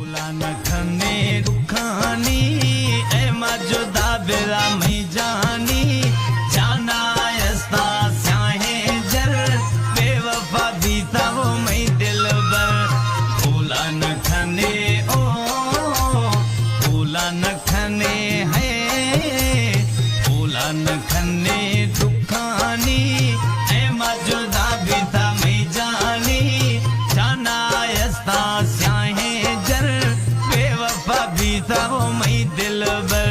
फूला नखने दुखानी ए मजुदा बेरा मैं जानी जाना यस्ता स्याहे जर बेवफा बीता वो मैं दिल बर फूला नखने ओ फूला नखने है फूला नखने दुखानी ए मजुदा बीता मैं जानी जाना यस्ता स्याहे जर बेवफा बीता वो मैं दिल बर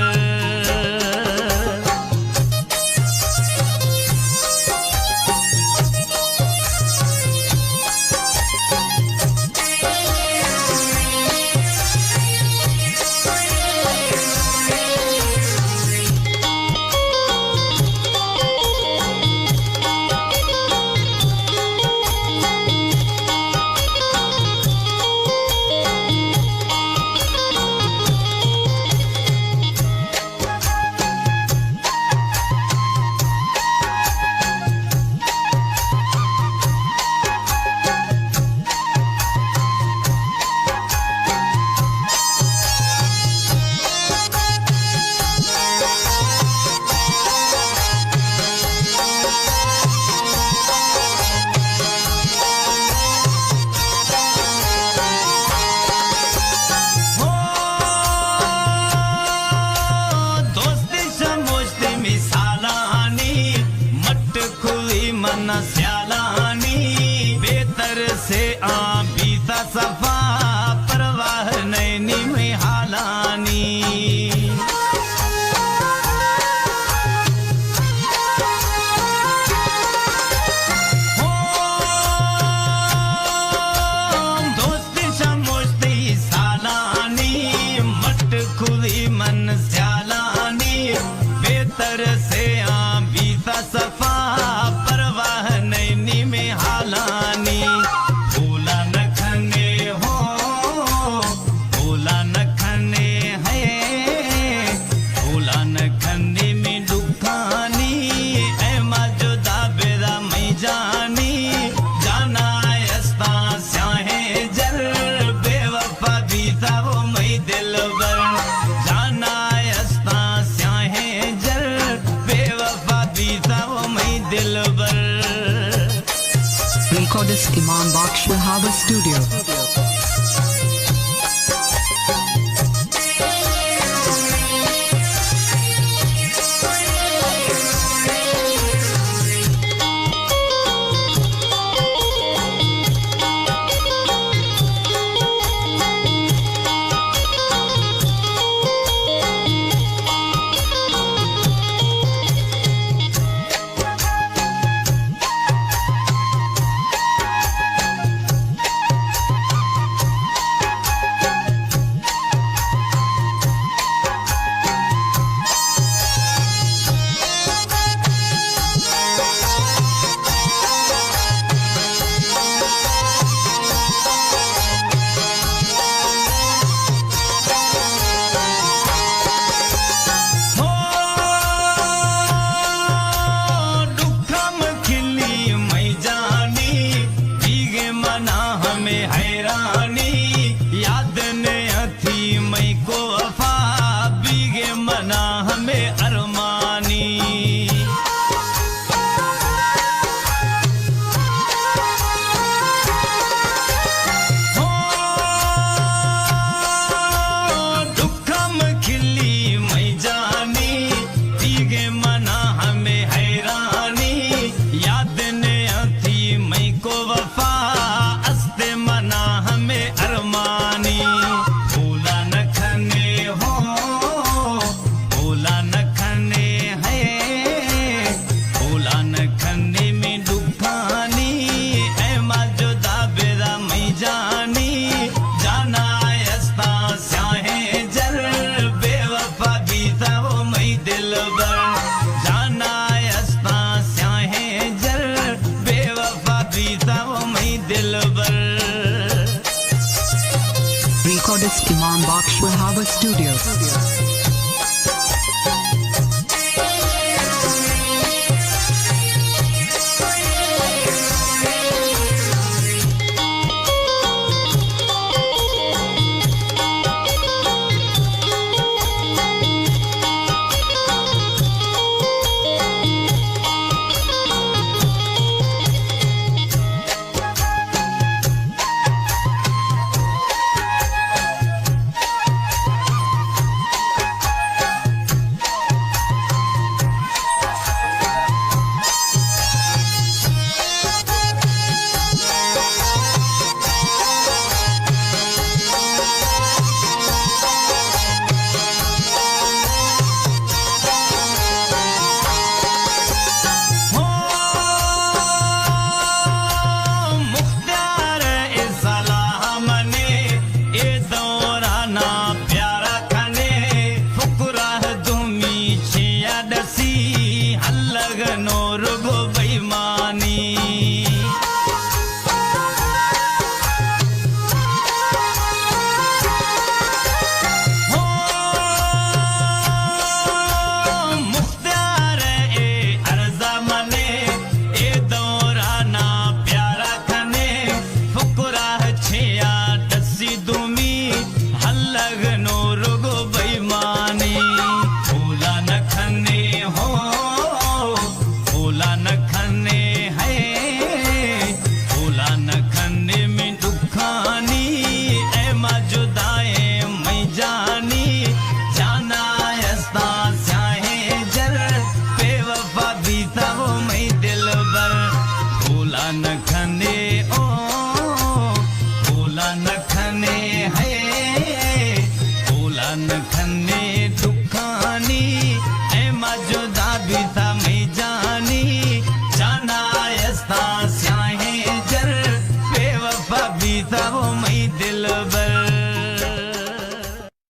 मन स्यालानी बेहतर से आ बीता सफा परवाह नैनी में हालानी हो दोस्ती समोस्ती सालानी मट खुली मन स्यालानी बेहतर से आ बीता सफा Recordist Imam Baksh Wahaba Studio. Recordist Imam Baksh Wahaba Studio.